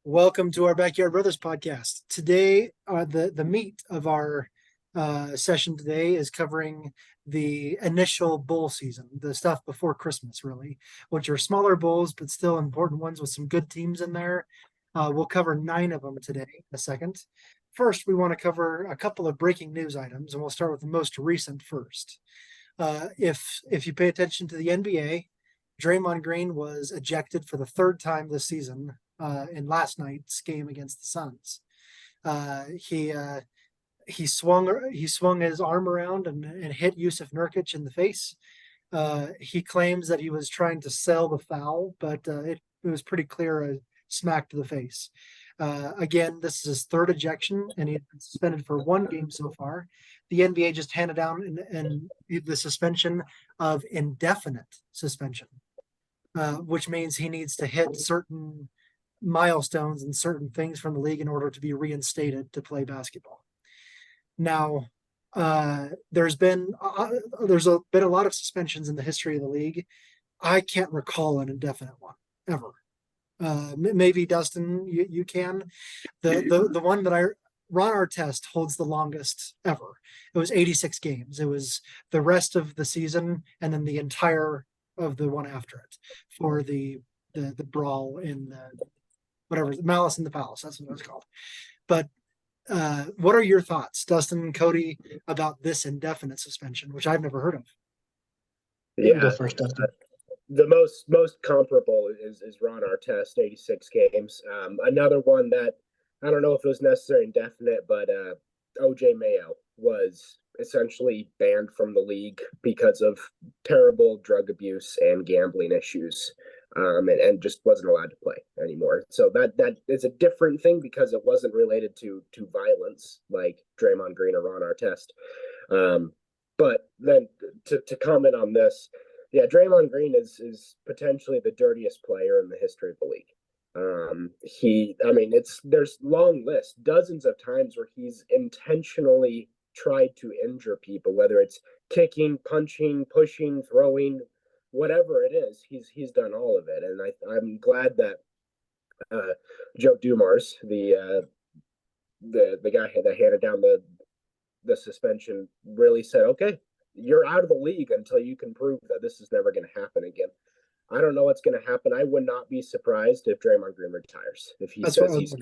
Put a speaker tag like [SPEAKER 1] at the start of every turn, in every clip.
[SPEAKER 1] Welcome to our Backyard Brothers podcast. Today, the meat of our session today is covering the initial bowl season, the stuff before Christmas, really, which are smaller bowls, but still important ones with some good teams in there. We'll cover 9 of them today in a second. First, we want to cover a couple of breaking news items, and we'll start with the most recent first. If you pay attention to the NBA, Draymond Green was ejected for the third time this season in last night's game against the Suns. He swung his arm around and hit Yusuf Nurkic in the face. He claims that he was trying to sell the foul, but it was pretty clear a smack to the face. Again, this is his third ejection, and he's been suspended for 1 game so far. The NBA just handed down the suspension of indefinite suspension, which means he needs to hit certain milestones and certain things from the league in order to be reinstated to play basketball. Now, there's been a lot of suspensions in the history of the league. I can't recall an indefinite one ever. Maybe Dustin, you can. The one that Ron Artest holds the longest ever. It was 86 games. It was the rest of the season and then the entire of the one after it for the brawl in the whatever Malice in the Palace. That's what it was called. But what are your thoughts, Dustin and Cody, about this indefinite suspension, which I've never heard of?
[SPEAKER 2] You can go first, Dustin.
[SPEAKER 3] The most comparable is Ron Artest, 86 games. Another one that I don't know if it was necessarily indefinite, but OJ Mayo was essentially banned from the league because of terrible drug abuse and gambling issues, and just wasn't allowed to play anymore. So that is a different thing because it wasn't related to violence like Draymond Green or Ron Artest. But then to comment on this, yeah, Draymond Green is potentially the dirtiest player in the history of the league. There's long lists, dozens of times where he's intentionally tried to injure people, whether it's kicking, punching, pushing, throwing, whatever it is, he's done all of it. And I'm glad that Joe Dumars, the guy that handed down the suspension, really said, okay, you're out of the league until you can prove that this is never going to happen again. I don't know what's going to happen. I would not be surprised if Draymond Green retires, if he says he's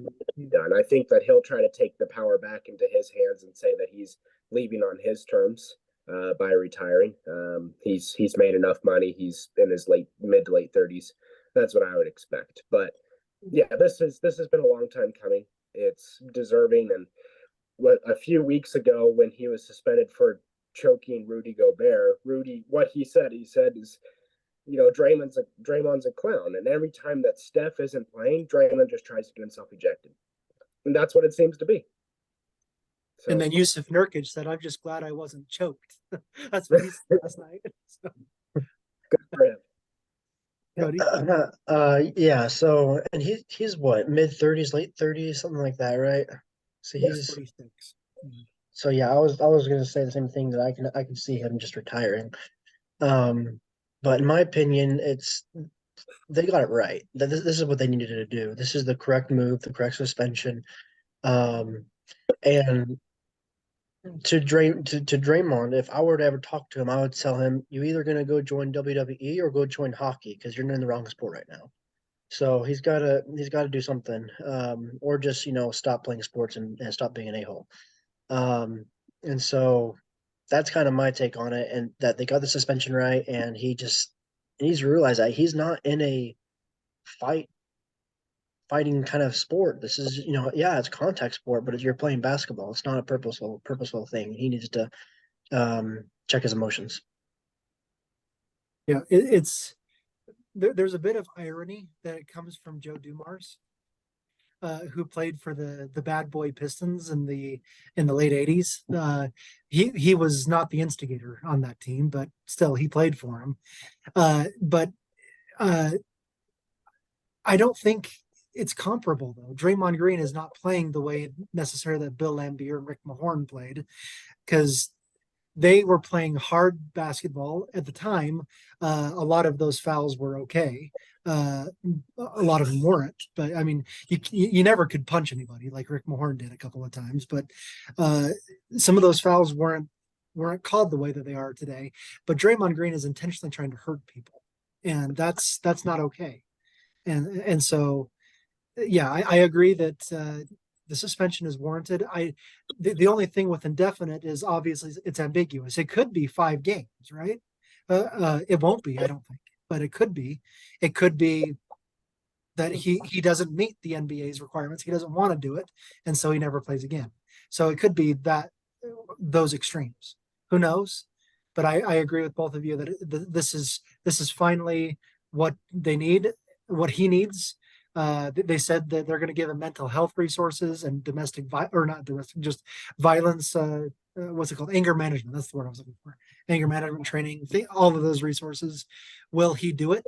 [SPEAKER 3] done. I think that he'll try to take the power back into his hands and say that he's leaving on his terms by retiring. He's made enough money. He's in his mid to late 30s. That's what I would expect. But yeah, this has been a long time coming. It's deserving. And a few weeks ago when he was suspended for choking Rudy Gobert, what he said is, Draymond's a clown, and every time that Steph isn't playing, Draymond just tries to get himself ejected, and that's what it seems to be.
[SPEAKER 1] So, and then Yusuf Nurkic said, "I'm just glad I wasn't choked." That's what he said last night. So.
[SPEAKER 3] Good for him.
[SPEAKER 2] Yeah. So, and he's what, mid-30s, late 30s, something like that, right? So he's
[SPEAKER 1] 46.
[SPEAKER 2] So yeah, I was going to say the same thing, that I can see him just retiring. But in my opinion, they got it right. This is what they needed to do. This is the correct move, the correct suspension. And to Draymond, if I were to ever talk to him, I would tell him, you're either going to go join WWE or go join hockey, because you're in the wrong sport right now. So he's got to do something, or just stop playing sports and stop being an a-hole. And so that's kind of my take on it, and that they got the suspension right, and he needs to realize that he's not in a fighting kind of sport. This is, it's contact sport, but you're playing basketball. It's not a purposeful thing. He needs to check his emotions.
[SPEAKER 1] Yeah, there's a bit of irony that it comes from Joe Dumars, who played for the Bad Boy Pistons in the late 80s. He was not the instigator on that team, but still he played for him. But I don't think it's comparable, though. Draymond Green is not playing the way necessarily that Bill Laimbeer and Rick Mahorn played, because they were playing hard basketball at the time. A lot of those fouls were okay. A lot of them weren't, but I mean, you never could punch anybody like Rick Mahorn did a couple of times. But uh, some of those fouls weren't called the way that they are today. But Draymond Green is intentionally trying to hurt people, and that's not okay. And so yeah, I agree that the suspension is warranted. The only thing with indefinite is obviously it's ambiguous. It could be 5 games, right? It won't be, I don't think, but it could be. It could be that he doesn't meet the NBA's requirements. He doesn't want to do it, and so he never plays again. So it could be that those extremes. Who knows? But I agree with both of you that this is finally what they need, what he needs. They said that they're going to give him mental health resources and or not domestic, just violence. What's it called? Anger management. That's the word I was looking for. Anger management training. All of those resources. Will he do it?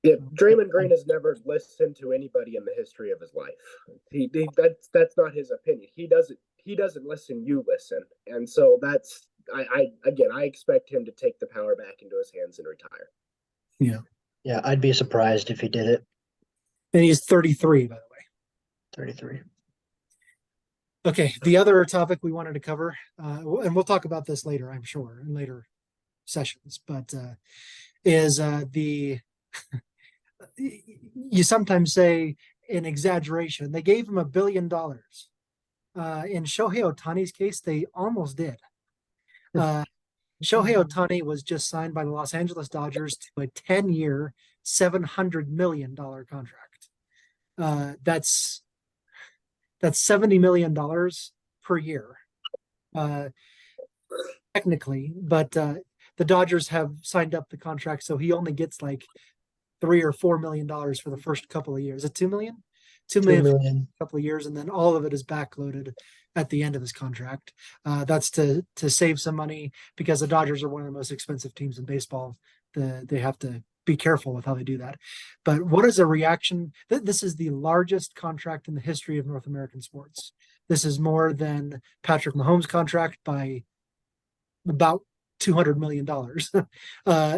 [SPEAKER 3] Yeah, Draymond Green has never listened to anybody in the history of his life. That's not his opinion. He doesn't listen. You listen, and so that's I expect him to take the power back into his hands and retire.
[SPEAKER 1] Yeah.
[SPEAKER 2] Yeah, I'd be surprised if he did it.
[SPEAKER 1] And he's 33, by the way.
[SPEAKER 2] 33.
[SPEAKER 1] Okay, the other topic we wanted to cover, and we'll talk about this later, I'm sure, in later sessions, but is the you sometimes say an exaggeration. They gave him $1 billion. In Shohei Ohtani's case, they almost did. Shohei Ohtani was just signed by the Los Angeles Dodgers to a 10-year, $700 million contract. That's $70 million per year, technically, but the Dodgers have signed up the contract, so he only gets like $3 or $4 million for the first couple of years. Is it 2 million? 2 million for a couple of years, and then all of it is backloaded at the end of his contract. That's to save some money because the Dodgers are one of the most expensive teams in baseball. They have to be careful with how they do that. But what is a reaction? This is the largest contract in the history of North American sports. This is more than Patrick Mahomes' contract by about $200 million.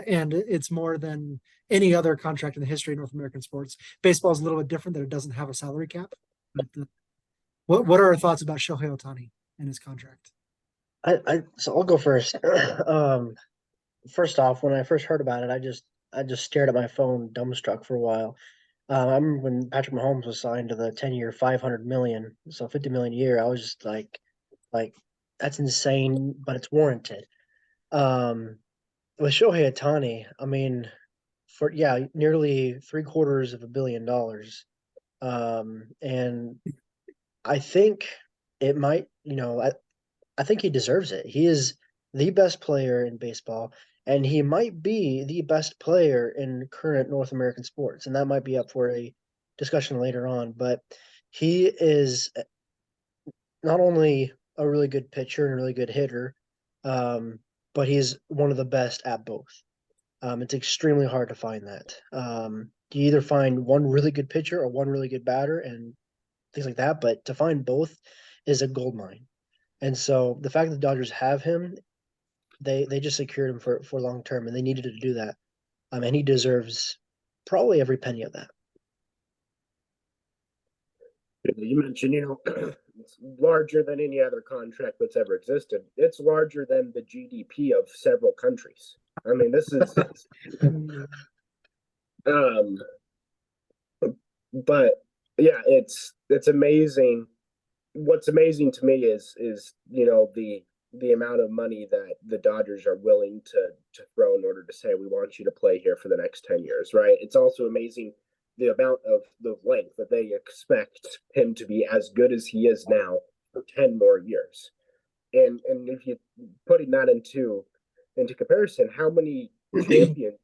[SPEAKER 1] And it's more than any other contract in the history of North American sports. Baseball is a little bit different that it doesn't have a salary cap. But what are our thoughts about Shohei Ohtani and his contract?
[SPEAKER 2] So I'll go first. First off, when I first heard about it, I just stared at my phone, dumbstruck for a while. I remember when Patrick Mahomes was signed to the 10-year, 500 million, so 50 million a year. I was just like that's insane, but it's warranted. Um, with Shohei Ohtani, I mean, for nearly $750 million. And I think it might, I think he deserves it. He is the best player in baseball, and he might be the best player in current North American sports, and that might be up for a discussion later on. But he is not only a really good pitcher and a really good hitter, but he's one of the best at both. It's extremely hard to find that. You either find one really good pitcher or one really good batter and things like that, but to find both is a gold mine. And so the fact that the Dodgers have him, they just secured him for long term, and they needed to do that. And he deserves probably every penny of that.
[SPEAKER 3] You mentioned, it's larger than any other contract that's ever existed. It's larger than the GDP of several countries. I mean, this is, but yeah, it's amazing. What's amazing to me is the amount of money that the Dodgers are willing to throw in order to say we want you to play here for the next 10 years, right? It's also amazing the amount of the length that they expect him to be as good as he is now for 10 more years. And if you putting that into comparison, how many championships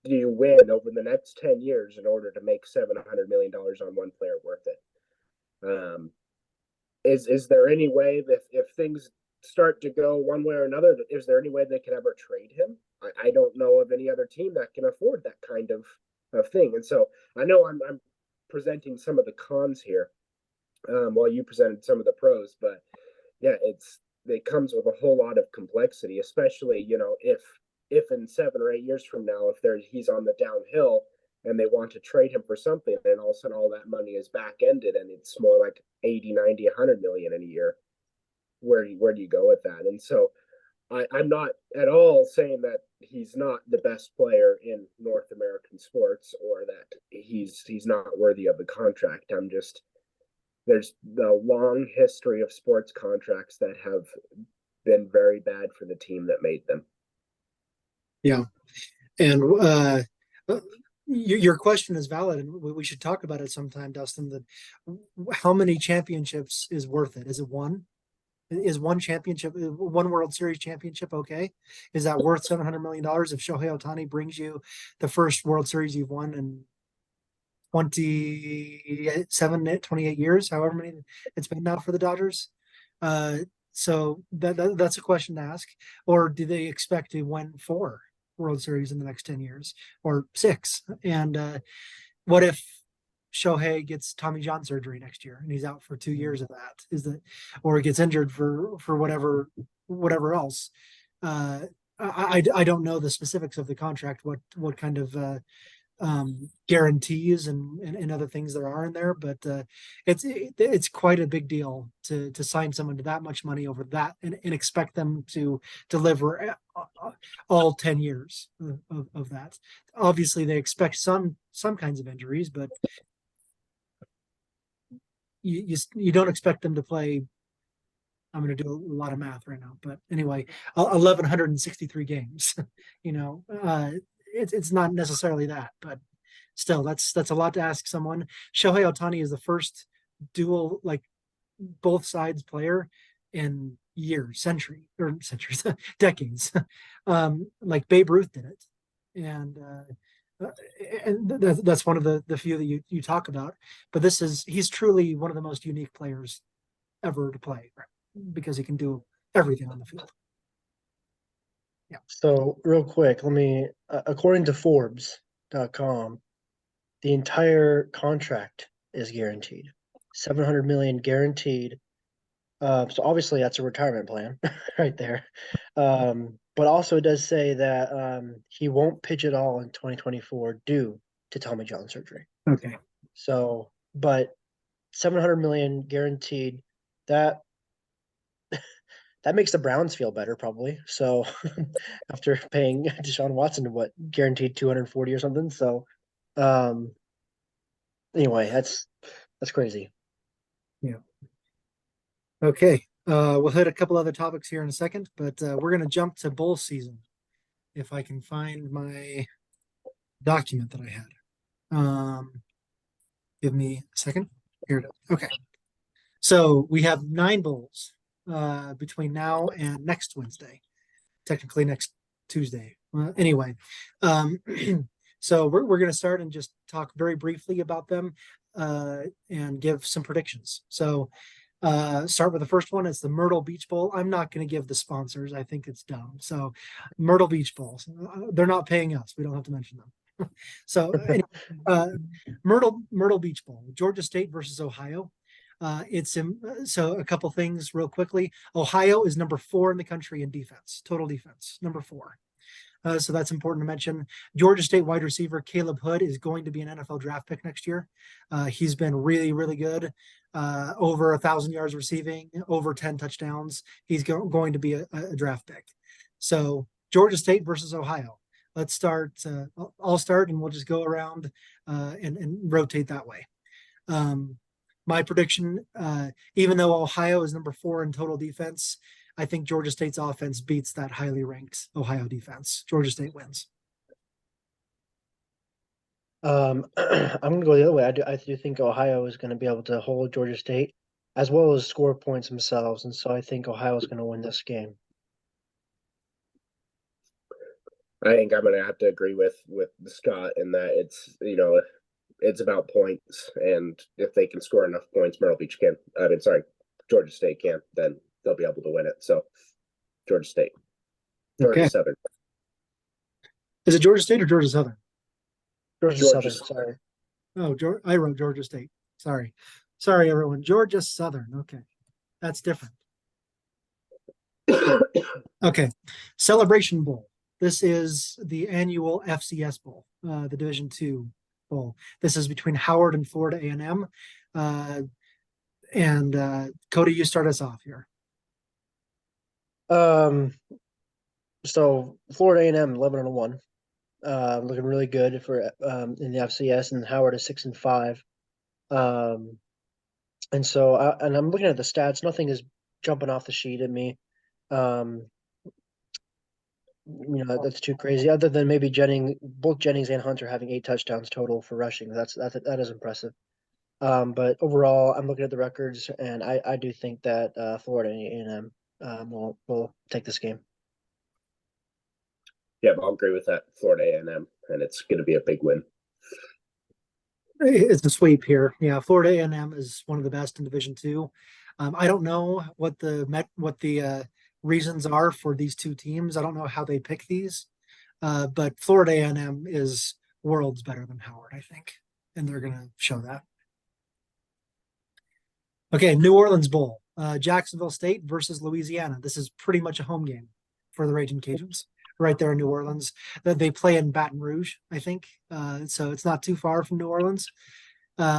[SPEAKER 3] do you win over the next 10 years in order to make $700 million on one player worth it? Is there any way that if things start to go one way or another, is there any way they could ever trade him? I don't know of any other team that can afford that kind of thing. And so I know I'm presenting some of the cons here, while you presented some of the pros, but yeah, it comes with a whole lot of complexity, especially, if in 7 or 8 years from now, if he's on the downhill and they want to trade him for something, and all of a sudden all that money is back ended and it's more like 80, 90, 100 million in a year. Where do you go with that? And so I'm not at all saying that he's not the best player in North American sports or that he's not worthy of the contract. There's the long history of sports contracts that have been very bad for the team that made them.
[SPEAKER 1] Yeah. And your question is valid, and we should talk about it sometime, Dustin. That how many championships is worth it? Is it one? Is one championship, one World Series championship okay? Is that worth $700 million if Shohei Ohtani brings you the first World Series you've won in 28 years, however many it's been now for the Dodgers? So that's a question to ask. Or do they expect to win 4 World Series in the next 10 years or 6? And what if Shohei gets Tommy John surgery next year and he's out for 2 years of that? Or gets injured for whatever else? I don't know the specifics of the contract, what kind of guarantees and other things there are in there, but it's quite a big deal to sign someone to that much money over that and expect them to deliver all 10 years of that. Obviously they expect some kinds of injuries, but you don't expect them to play. I'm going to do a lot of math right now, but anyway, 1,163 games. It's not necessarily that, but still, that's a lot to ask someone. Shohei Ohtani is the first dual, like, both sides player in centuries, decades. Like Babe Ruth did it, and that's one of the few that you talk about. But he's truly one of the most unique players ever to play, right? Because he can do everything on the field. Yeah.
[SPEAKER 2] So real quick, let me, according to Forbes.com, the entire contract is guaranteed, 700 million guaranteed. So obviously that's a retirement plan right there. But also it does say that he won't pitch at all in 2024 due to Tommy John surgery.
[SPEAKER 1] Okay.
[SPEAKER 2] So, but 700 million guaranteed, that makes the Browns feel better probably. So after paying Deshaun Watson what guaranteed 240 or something. So anyway, that's crazy.
[SPEAKER 1] Yeah. Okay. We'll hit a couple other topics here in a second, but we're going to jump to bowl season. If I can find my document that I had. Give me a second. Here it is. Okay. So we have 9 bowls between now and next Wednesday. Technically next Tuesday. Anyway, so we're going to start and just talk very briefly about them and give some predictions. So start with the first one. It's the Myrtle Beach Bowl. I'm not going to give the sponsors. I think it's dumb. So Myrtle Beach Bowl. They're not paying us. We don't have to mention them. So Myrtle Beach Bowl, Georgia State versus Ohio. So a couple things real quickly. Ohio is number 4 in the country in defense, total defense, number 4. So that's important to mention. Georgia State wide receiver Caleb Hood is going to be an NFL draft pick next year. He's been really, really good. Over 1,000 yards receiving, over 10 touchdowns. He's going to be a draft pick. So Georgia State versus Ohio. Let's start. I'll start, and we'll just go around and rotate that way. My prediction, even though Ohio is number 4 in total defense, I think Georgia State's offense beats that highly ranked Ohio defense. Georgia State wins.
[SPEAKER 2] I'm going to go the other way. I do think Ohio is going to be able to hold Georgia State as well as score points themselves. And so I think Ohio is going to win this game.
[SPEAKER 3] I think I'm going to have to agree with Scott in that it's about points, and if they can score enough points, Georgia State can, then they'll be able to win it. So Georgia State. Georgia Southern.
[SPEAKER 1] Is it Georgia State or Georgia Southern?
[SPEAKER 2] Georgia Southern, sorry.
[SPEAKER 1] Oh, I wrote Georgia State. Sorry, everyone. Georgia Southern. Okay. That's different. Okay, Celebration Bowl. This is the annual FCS Bowl, the Division II Bowl. This is between Howard and Florida A&M. Cody, you start us off here.
[SPEAKER 2] So Florida A&M 11-1, looking really good for in the FCS, and Howard is 6-5. And so I'm looking at the stats. Nothing is jumping off the sheet at me. That's too crazy. Other than maybe both Jennings and Hunter having 8 touchdowns total for rushing. That is impressive. But overall, I'm looking at the records, and I do think that Florida A&M will take this game.
[SPEAKER 3] Yeah, I'll agree with that. Florida A&M, and it's going to be a big win.
[SPEAKER 1] It's a sweep here. Yeah, Florida A&M is one of the best in Division II. I don't know what the reasons are for these two teams. I don't know how they pick these, but Florida A&M is worlds better than Howard, I think, and they're going to show that. Okay, New Orleans Bowl, Jacksonville State versus Louisiana. This is pretty much a home game for the Raging Cajuns, right there in New Orleans. They play in Baton Rouge, I think, so it's not too far from New Orleans.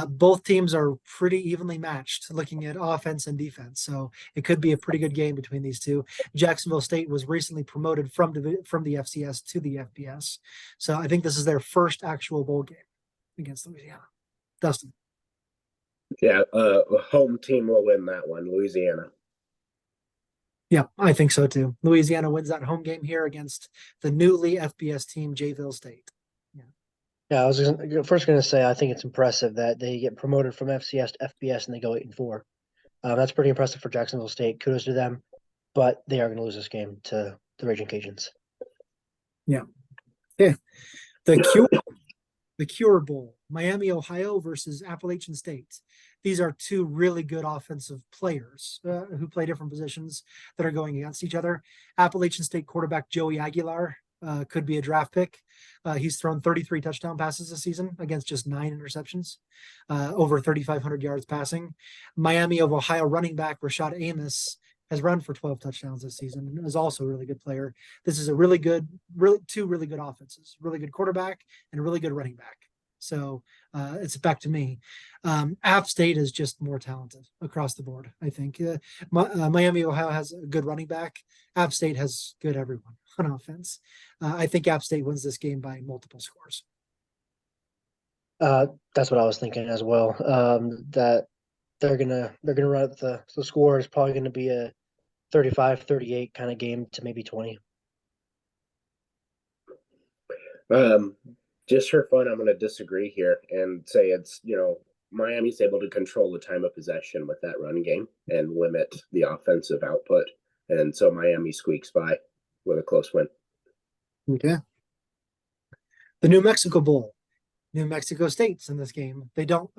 [SPEAKER 1] Both teams are pretty evenly matched looking at offense and defense, so it could be a pretty good game between these two. Jacksonville State was recently promoted from the FCS to the FBS, so I think this is their first actual bowl game against Louisiana. Dustin.
[SPEAKER 3] Yeah, home team will win that one, Louisiana.
[SPEAKER 1] Yeah, I think so too. Louisiana wins that home game here against the newly FBS team, Jayville State.
[SPEAKER 2] Yeah, I was first going to say I think it's impressive that they get promoted from FCS to FBS and they go 8-4. That's pretty impressive for Jacksonville State. Kudos to them, but they are going to lose this game to the Raging Cajuns.
[SPEAKER 1] Yeah. Okay. The Cure Bowl, Miami, Ohio versus Appalachian State. These are two really good offensive players who play different positions that are going against each other. Appalachian State quarterback Joey Aguilar could be a draft pick. He's thrown 33 touchdown passes this season against just 9 interceptions, over 3,500 yards passing. Miami of Ohio running back Rashad Amos has run for 12 touchdowns this season and is also a really good player. This is two really good offenses, really good quarterback and a really good running back. So it's back to me. App State is just more talented across the board, I think. Miami, Ohio has a good running back. App State has good everyone on offense. I think App State wins this game by multiple scores.
[SPEAKER 2] That's what I was thinking as well. That they're gonna run up the score is probably going to be a 35-38 kind of game to maybe 20.
[SPEAKER 3] Just for fun, I'm going to disagree here and say it's, Miami's able to control the time of possession with that run game and limit the offensive output. And so Miami squeaks by with a close win.
[SPEAKER 1] Okay. The New Mexico Bowl. New Mexico State's in this game. They don't,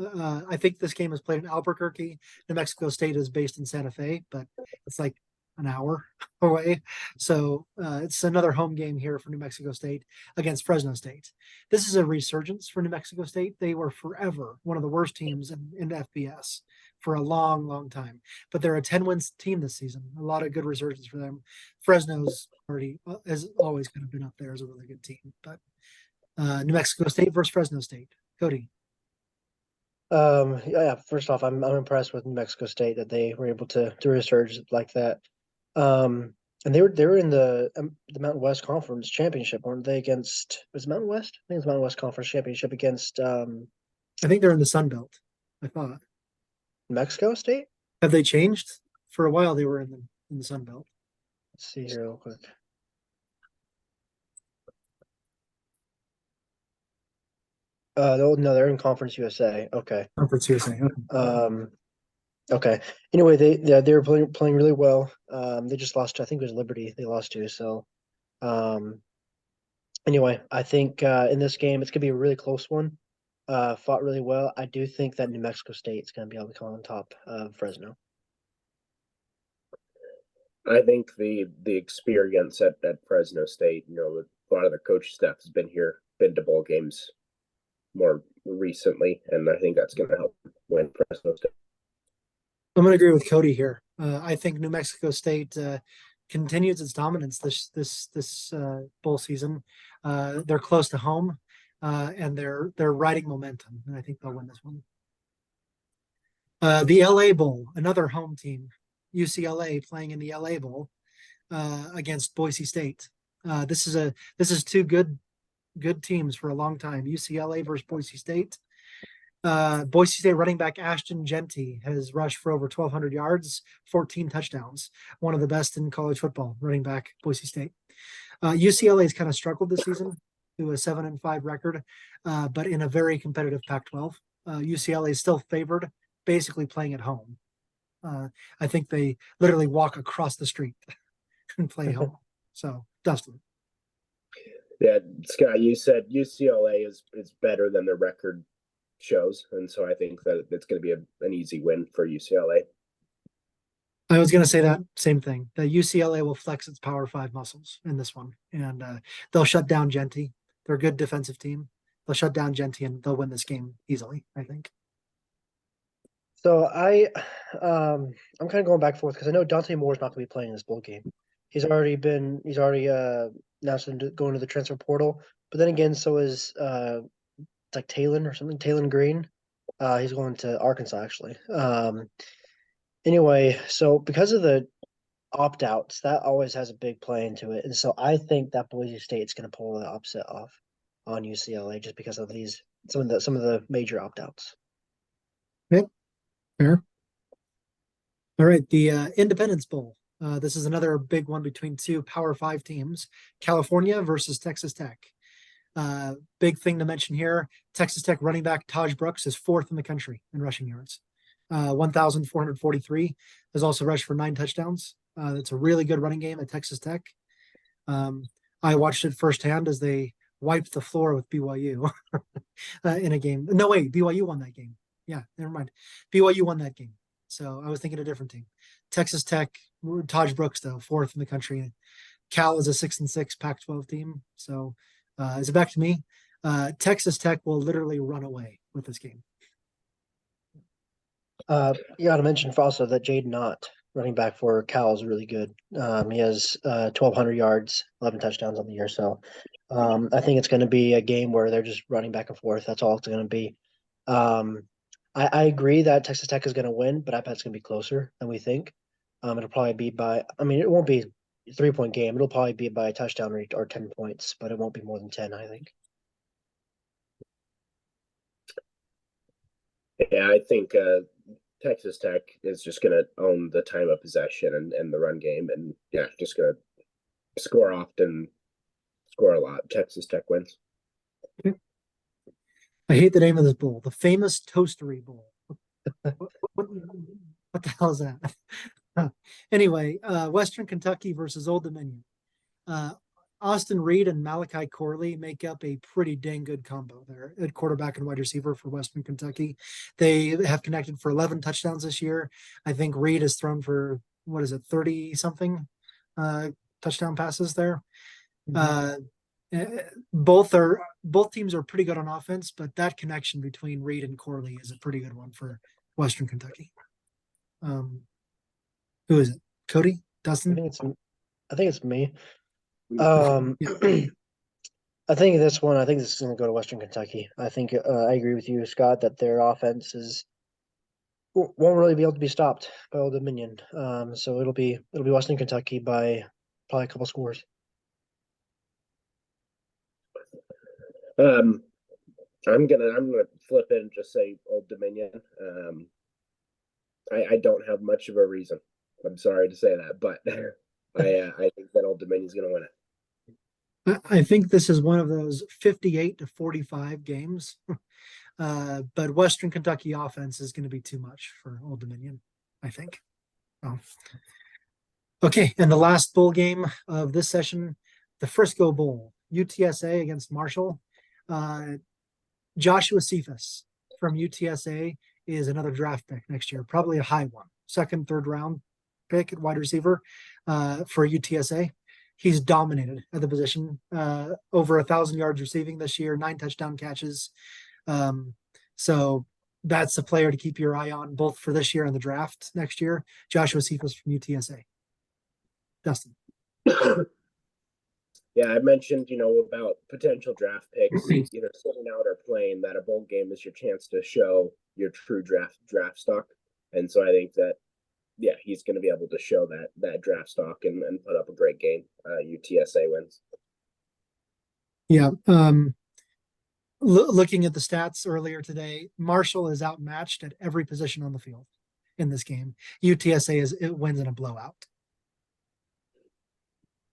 [SPEAKER 1] I think this game is played in Albuquerque. New Mexico State is based in Santa Fe, but it's like an hour away. So it's another home game here for New Mexico State against Fresno State. This is a resurgence for New Mexico State. They were forever one of the worst teams in FBS for a long, long time, but they're a 10-win team this season. A lot of good resurgence for them. Fresno's has always kind of been up there as a really good team, but New Mexico State versus Fresno State. Cody.
[SPEAKER 2] Yeah. First off, I'm impressed with New Mexico State that they were able to resurge like that. And they were in the Mountain West Conference Championship, weren't they? Against was it Mountain West? I think it's Mountain West Conference Championship against.
[SPEAKER 1] I think they're in the Sun Belt. I thought.
[SPEAKER 2] Mexico State.
[SPEAKER 1] Have they changed? For a while, they were in the Sun Belt.
[SPEAKER 2] Let's see here real quick. No, they're in Conference USA. Okay.
[SPEAKER 1] Conference USA. Okay.
[SPEAKER 2] Okay. Anyway, they were playing really well. They just lost to, I think it was Liberty. They lost to. So, anyway, I think in this game it's gonna be a really close one. Fought really well. I do think that New Mexico State's gonna be able to come on top of Fresno.
[SPEAKER 3] I think the experience at Fresno State, a lot of their coach staff has been to bowl games more recently, and I think that's going to help win Fresno State.
[SPEAKER 1] I'm going to agree with Cody here. I think New Mexico State continues its dominance this bowl season. They're close to home, and they're riding momentum, and I think they'll win this one. The LA Bowl, another home team, UCLA playing in the LA Bowl against Boise State. This is two good teams for a long time. UCLA versus Boise State. Boise State running back Ashton Jeanty has rushed for over 1,200 yards, 14 touchdowns. One of the best in college football, running back Boise State. UCLA has kind of struggled this season to a 7-5 record, but in a very competitive Pac-12. UCLA is still favored, basically playing at home. I think they literally walk across the street and play home. So, Dustin.
[SPEAKER 3] Yeah, Scott, you said UCLA is better than their record shows, and so I think that it's going to be an easy win for UCLA.
[SPEAKER 1] I was going to say that same thing. The UCLA will flex its Power 5 muscles in this one, and they'll shut down Jeanty. They're a good defensive team. They'll shut down Jeanty, and they'll win this game easily, I think.
[SPEAKER 2] So I'm kind of going back and forth because I know Dante Moore's not going to be playing in this bowl game. He's already announced going to the transfer portal. But then again, so is it's like Talon or something, Talon Green. He's going to Arkansas actually. Anyway, so because of the opt-outs, that always has a big play into it, and so I think that Boise State's going to pull the upset off on UCLA just because of some of the major opt-outs.
[SPEAKER 1] Yep. Fair. All right, the Independence Bowl. This is another big one between two Power 5 teams, California versus Texas Tech. Big thing to mention here, Texas Tech running back Taj Brooks is 4th in the country in rushing yards. 1,443, has also rushed for 9 touchdowns. It's a really good running game at Texas Tech. I watched it firsthand as they wiped the floor with BYU in a game. No, wait, BYU won that game. Yeah, never mind. BYU won that game. So I was thinking a different team. Texas Tech, Taj Brooks, though, 4th in the country. Cal is a 6-6 Pac-12 team. So is it back to me? Texas Tech will literally run away with this game.
[SPEAKER 2] You got to mention also that Jaden Knott, running back for Cal, is really good. He has 1,200 yards, 11 touchdowns on the year. So I think it's going to be a game where they're just running back and forth. That's all it's going to be. I agree that Texas Tech is going to win, but I bet it's going to be closer than we think. It'll probably be it won't be a 3-point game. It'll probably be by a touchdown or 10 points, but it won't be more than 10, I think.
[SPEAKER 3] Yeah, I think Texas Tech is just going to own the time of possession and the run game, and yeah, just going to score often, score a lot. Texas Tech wins.
[SPEAKER 1] I hate the name of this bowl, the famous Toastery Bowl. What the hell is that? Anyway, Western Kentucky versus Old Dominion. Austin Reed and Malachi Corley make up a pretty dang good combo there at quarterback and wide receiver for Western Kentucky. They have connected for 11 touchdowns this year. I think Reed has thrown for, 30-something touchdown passes there. Both teams are pretty good on offense, but that connection between Reed and Corley is a pretty good one for Western Kentucky. Who is it? Cody? Dustin?
[SPEAKER 2] I think it's me.
[SPEAKER 1] Yeah.
[SPEAKER 2] I think this is going to go to Western Kentucky. I think I agree with you, Scott, that their offense won't really be able to be stopped by Old Dominion. So it'll be Western Kentucky by probably a couple scores.
[SPEAKER 3] I'm gonna flip it and just say Old Dominion. I don't have much of a reason. I'm sorry to say that, but I think that Old Dominion's gonna win it.
[SPEAKER 1] I think this is one of those 58-45 games, but Western Kentucky offense is going to be too much for Old Dominion, I think. Oh. Okay, and the last bowl game of this session, the Frisco Bowl, UTSA against Marshall. Joshua Cephas from UTSA is another draft pick next year, probably a high one, 2nd, 3rd round pick at wide receiver for UTSA. He's dominated at the position, over 1,000 yards receiving this year, 9 touchdown catches. So that's a player to keep your eye on both for this year and the draft next year. Joshua Cephas from UTSA. Dustin.
[SPEAKER 3] Yeah, I mentioned, about potential draft picks, either sitting out or playing, that a bowl game is your chance to show your true draft stock. And so I think that, yeah, he's going to be able to show that draft stock and put up a great game. UTSA wins.
[SPEAKER 1] Yeah. Looking at the stats earlier today, Marshall is outmatched at every position on the field in this game. UTSA wins in a blowout.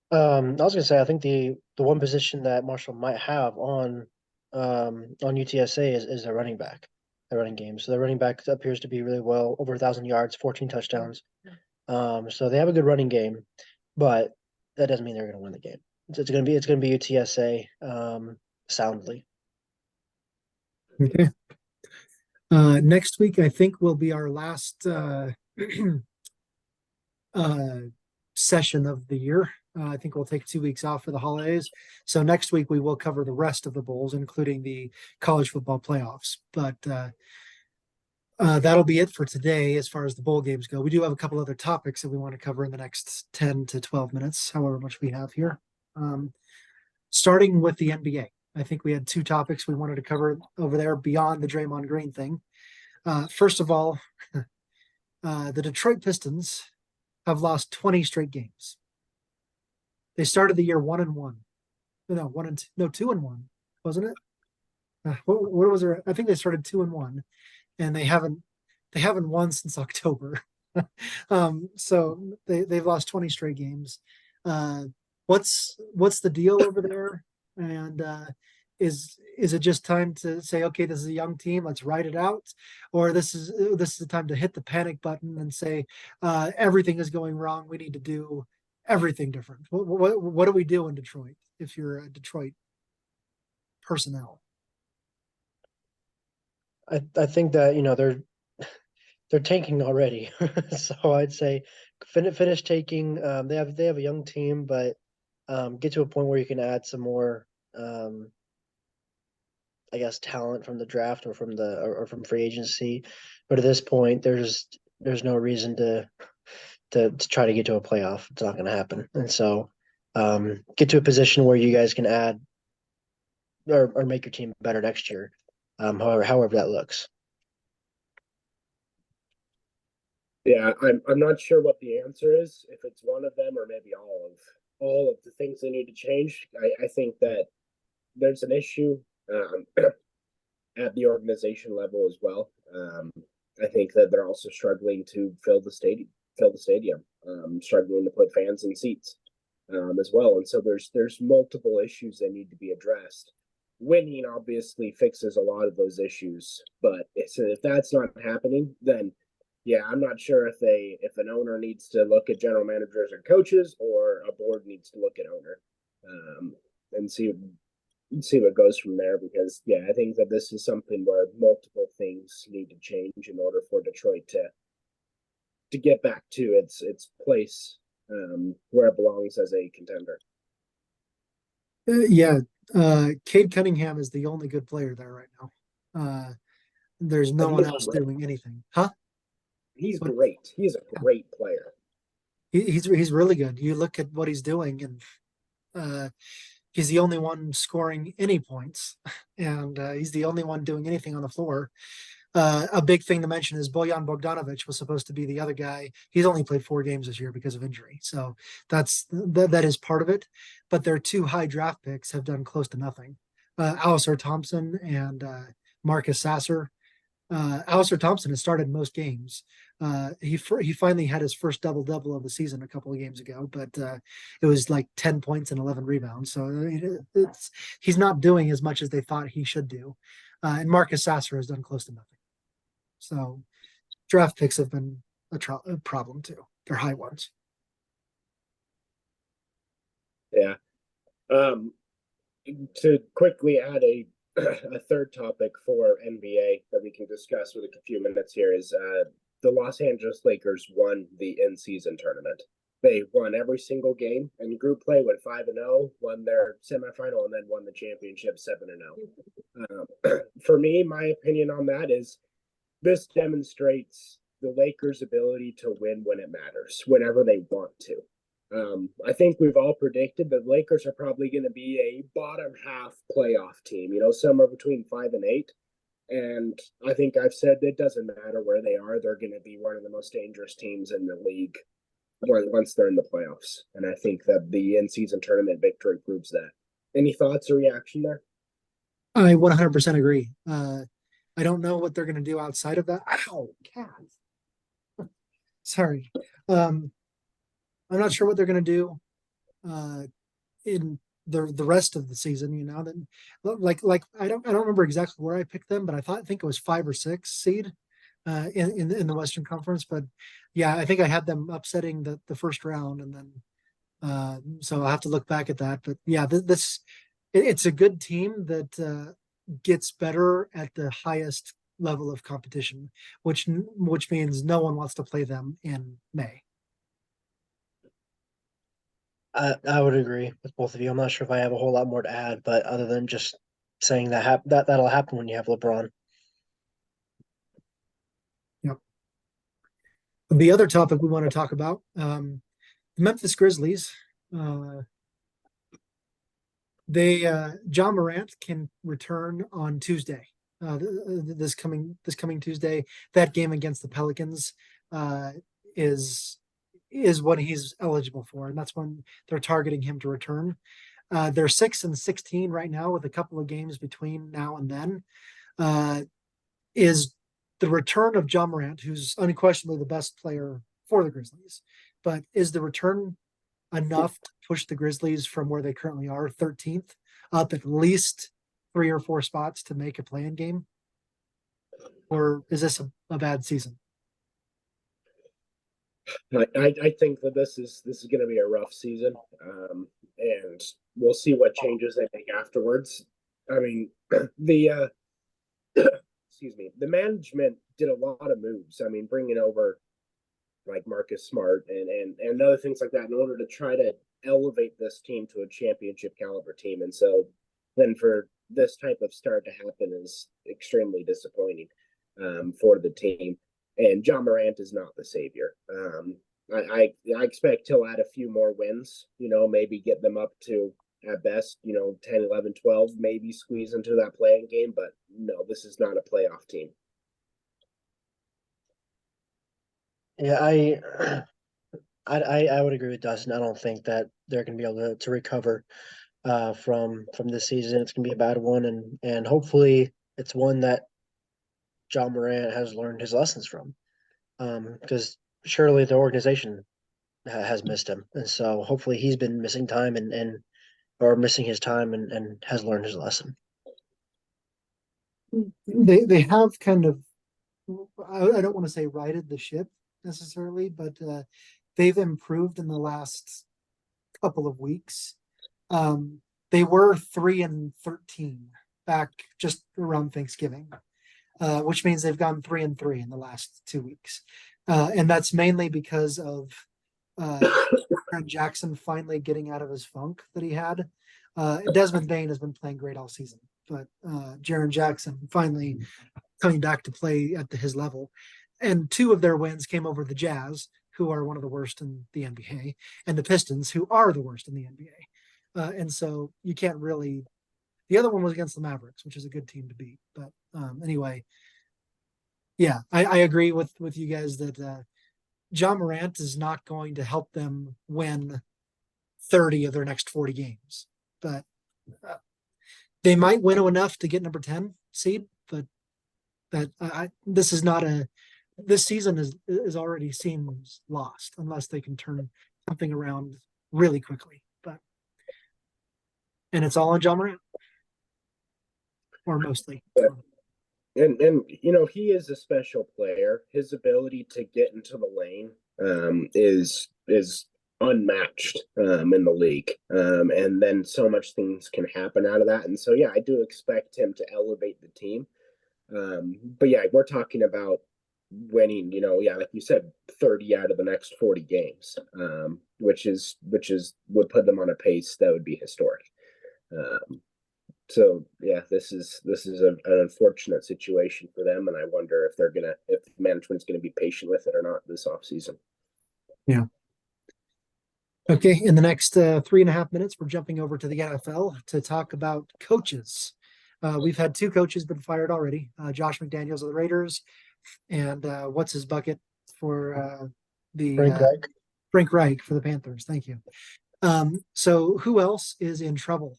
[SPEAKER 2] I was gonna say I think the one position that Marshall might have on UTSA is a running back, a running game. So the running back appears to be really well, over 1,000 yards, 14 touchdowns. So they have a good running game, but that doesn't mean they're gonna win the game. It's gonna be UTSA soundly.
[SPEAKER 1] Okay. Next week, I think, will be our last session of the year. I think we'll take 2 weeks off for the holidays. So next week we will cover the rest of the bowls, including the college football playoffs. But that'll be it for today as far as the bowl games go. We do have a couple other topics that we want to cover in the next 10 to 12 minutes, however much we have here. Starting with the NBA. I think we had 2 topics we wanted to cover over there beyond the Draymond Green thing. First of all, the Detroit Pistons have lost 20 straight games. They started the year 1-1. No, 2-1, wasn't it? What was there? I think they started 2-1, and they haven't won since October. So they've lost 20 straight games. What's the deal over there? And is it just time to say, okay, this is a young team, let's ride it out, or this is the time to hit the panic button and say everything is going wrong, we need to do everything different? What do we do in Detroit if you're a Detroit personnel?
[SPEAKER 2] I think that they're tanking already, so I'd say finish taking. They have a young team, but get to a point where you can add some more, I guess, talent from the draft or from free agency. But at this point, there's no reason to try to get to a playoff. It's not going to happen, and so get to a position where you guys can add or make your team better next year. However that looks.
[SPEAKER 3] Yeah, I'm not sure what the answer is, if it's one of them or maybe all of the things they need to change. I think that there's an issue at the organization level as well. I think that they're also struggling to fill the stadium, struggling to put fans in seats as well. And so there's multiple issues that need to be addressed. Winning obviously fixes a lot of those issues, but if that's not happening, then yeah, I'm not sure if an owner needs to look at general managers and coaches, or a board needs to look at owner and see what goes from there. Because yeah, I think that this is something where multiple things need to change in order for Detroit to get back to its place where it belongs as a contender.
[SPEAKER 1] Yeah, Cade Cunningham is the only good player there right now. There's no one else doing anything, huh?
[SPEAKER 3] He's great. He's a great player.
[SPEAKER 1] He's really good. You look at what he's doing, and he's the only one scoring any points, and he's the only one doing anything on the floor. A big thing to mention is Bojan Bogdanovic was supposed to be the other guy. He's only played 4 games this year because of injury, so that is part of it. But their 2 high draft picks have done close to nothing. Alistair Thompson and Marcus Sasser. Alistair Thompson has started most games. He finally had his first double of the season a couple of games ago, but it was like 10 points and 11 rebounds. So he's not doing as much as they thought he should do. And Marcus Sasser has done close to nothing. So draft picks have been a problem too. They're high ones.
[SPEAKER 3] Yeah. To quickly add a third topic for NBA that we can discuss with a few minutes here is the Los Angeles Lakers won the in-season tournament. They won every single game, and group play went 5-0, won their semifinal, and then won the championship 7-0. For me, my opinion on that is this demonstrates the Lakers' ability to win when it matters, whenever they want to. I think we've all predicted that Lakers are probably going to be a bottom half playoff team, somewhere between 5 and 8. And I think I've said it doesn't matter where they are, they're going to be one of the most dangerous teams in the league once they're in the playoffs. And I think that the in-season tournament victory proves that. Any thoughts or reaction there?
[SPEAKER 1] I 100% agree. I don't know what they're going to do outside of that. Ow, cat. Sorry. I'm not sure what they're going to do in the rest of the season. Then like I don't remember exactly where I picked them, but I think it was 5 or 6 seed in the Western Conference. But yeah, I think I had them upsetting the first round, and then so I'll have to look back at that. But yeah, it's a good team that gets better at the highest level of competition, which means no one wants to play them in May.
[SPEAKER 2] I would agree with both of you. I'm not sure if I have a whole lot more to add, but other than just saying that'll happen when you have LeBron.
[SPEAKER 1] Yep. The other topic we want to talk about, the Memphis Grizzlies. Ja Morant can return on Tuesday. This coming Tuesday. That game against the Pelicans is what he's eligible for, and that's when they're targeting him to return. They're 6-16 right now, with a couple of games between now and then. Is the return of Ja Morant, who's unquestionably the best player for the Grizzlies, but is the return enough to push the Grizzlies from where they currently are, 13th, up at least 3 or 4 spots to make a play-in game? Or is this a bad season?
[SPEAKER 3] I think that this is going to be a rough season, and we'll see what changes they make afterwards. I mean, the excuse me, the management did a lot of moves. I mean, bringing over like Marcus Smart and other things like that in order to try to elevate this team to a championship caliber team. And so then for this type of start to happen is extremely disappointing for the team. And Ja Morant is not the savior. I expect he'll add a few more wins, maybe get them up to at best, 10, 11, 12, maybe squeeze into that playing game. But no, this is not a playoff team.
[SPEAKER 2] Yeah, I would agree with Dustin. I don't think that they're going to be able to recover from this season. It's going to be a bad one, and hopefully it's one that Ja Morant has learned his lessons from, because surely the organization has missed him, and so hopefully he's been missing time or missing his time and has learned his lesson.
[SPEAKER 1] They have kind of, I don't want to say righted the ship necessarily, but they've improved in the last couple of weeks. They were 3-13 back just around Thanksgiving, which means they've gone 3-3 in the last 2 weeks, and that's mainly because of Jaren Jackson finally getting out of his funk that he had. Desmond Bane has been playing great all season, but Jaren Jackson finally coming back to play at his level. And 2 of their wins came over the Jazz, who are one of the worst in the NBA, and the Pistons, who are the worst in the NBA. And so you can't really. The other one was against the Mavericks, which is a good team to beat. But anyway, yeah, I agree with you guys that Ja Morant is not going to help them win 30 of their next 40 games. But they might win enough to get number 10 seed, but this is not this season is already seems lost unless they can turn something around really quickly. And it's all on Ja Morant, or mostly.
[SPEAKER 3] Yeah. And he is a special player. His ability to get into the lane is unmatched in the league. And then so much things can happen out of that. And so yeah, I do expect him to elevate the team. But yeah, we're talking about winning, like you said, 30 out of the next 40 games, which would put them on a pace that would be historic. So yeah, this is an unfortunate situation for them, and I wonder if management's gonna be patient with it or not this offseason.
[SPEAKER 1] Yeah. Okay, in the next 3.5 minutes, we're jumping over to the NFL to talk about coaches. We've had 2 coaches been fired already. Josh McDaniels of the Raiders, and what's his bucket for the
[SPEAKER 2] Frank Reich.
[SPEAKER 1] Frank Reich for the Panthers. Thank you. So who else is in trouble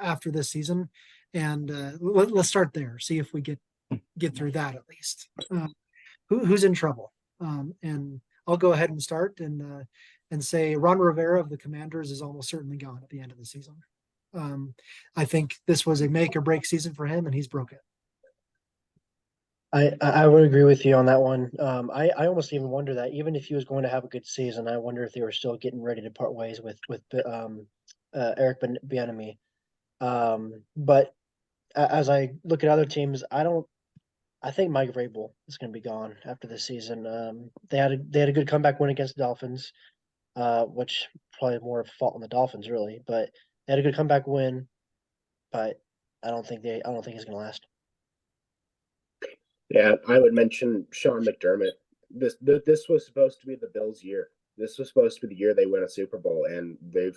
[SPEAKER 1] after this season? And let's start there. See if we get through that at least. Who's in trouble? And I'll go ahead and start and say Ron Rivera of the Commanders is almost certainly gone at the end of the season. I think this was a make or break season for him, and he's broke it.
[SPEAKER 2] I would agree with you on that one. I almost even wonder that even if he was going to have a good season, I wonder if they were still getting ready to part ways with Eric Bieniemy. But as I look at other teams, I think Mike Vrabel is going to be gone after this season. They had a good comeback win against the Dolphins, which probably more of a fault on the Dolphins really, but they had a good comeback win. But I don't think he's going to last.
[SPEAKER 3] Yeah, I would mention Sean McDermott. This was supposed to be the Bills' year. This was supposed to be the year they win a Super Bowl, and they're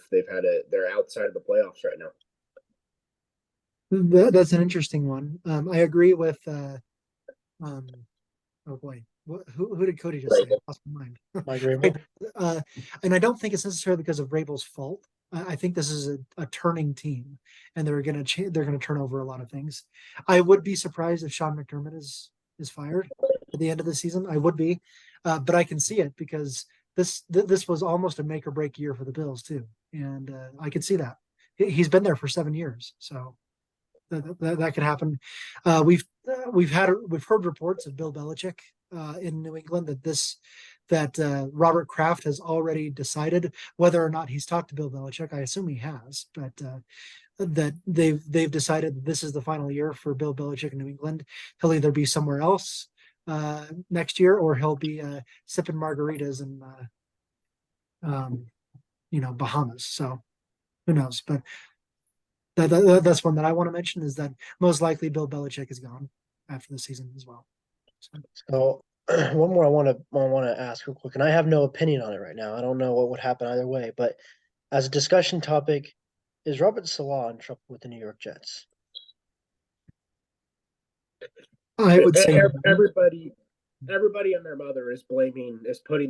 [SPEAKER 3] outside of the playoffs right now.
[SPEAKER 1] That's an interesting one. I agree with. Oh boy, who did Cody just say? I lost my mind.
[SPEAKER 2] Mike Vrabel.
[SPEAKER 1] And I don't think it's necessarily because of Vrabel's fault. I think this is a turning team, and they're gonna turn over a lot of things. I would be surprised if Sean McDermott is fired at the end of the season. I would be, but I can see it because this was almost a make or break year for the Bills too, and I could see that. He's been there for 7 years, so that could happen. We've heard reports of Bill Belichick in New England that Robert Kraft has already decided whether or not he's talked to Bill Belichick. I assume he has, but that they've decided that this is the final year for Bill Belichick in New England. He'll either be somewhere else next year, or he'll be sipping margaritas in Bahamas. So who knows? But that's one that I want to mention, is that most likely Bill Belichick is gone after the season as well.
[SPEAKER 2] So one more I want to ask real quick, and I have no opinion on it right now. I don't know what would happen either way, but as a discussion topic, is Robert Saleh in trouble with the New York Jets?
[SPEAKER 1] I would say
[SPEAKER 3] everybody and their mother is putting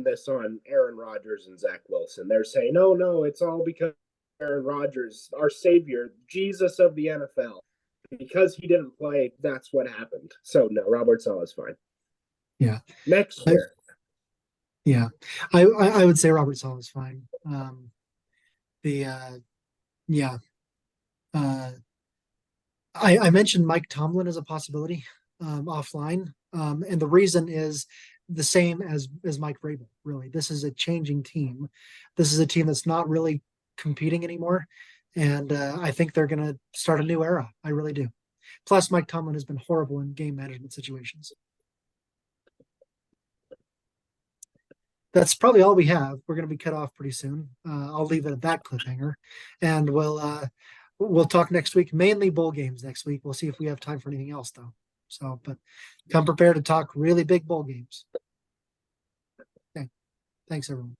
[SPEAKER 3] this on Aaron Rodgers and Zach Wilson. They're saying, no, it's all because Aaron Rodgers, our savior, Jesus of the NFL. Because he didn't play, that's what happened. So no, Robert Saleh is fine.
[SPEAKER 1] Yeah.
[SPEAKER 3] Next year.
[SPEAKER 1] I would say Robert Saleh is fine. I mentioned Mike Tomlin as a possibility offline, and the reason is the same as Mike Vrabel. Really, this is a changing team. This is a team that's not really competing anymore, and I think they're going to start a new era. I really do. Plus, Mike Tomlin has been horrible in game management situations. That's probably all we have. We're going to be cut off pretty soon. I'll leave it at that cliffhanger, and we'll talk next week. Mainly bowl games next week. We'll see if we have time for anything else though. So, but come prepared to talk really big bowl games. Okay. Thanks, everyone.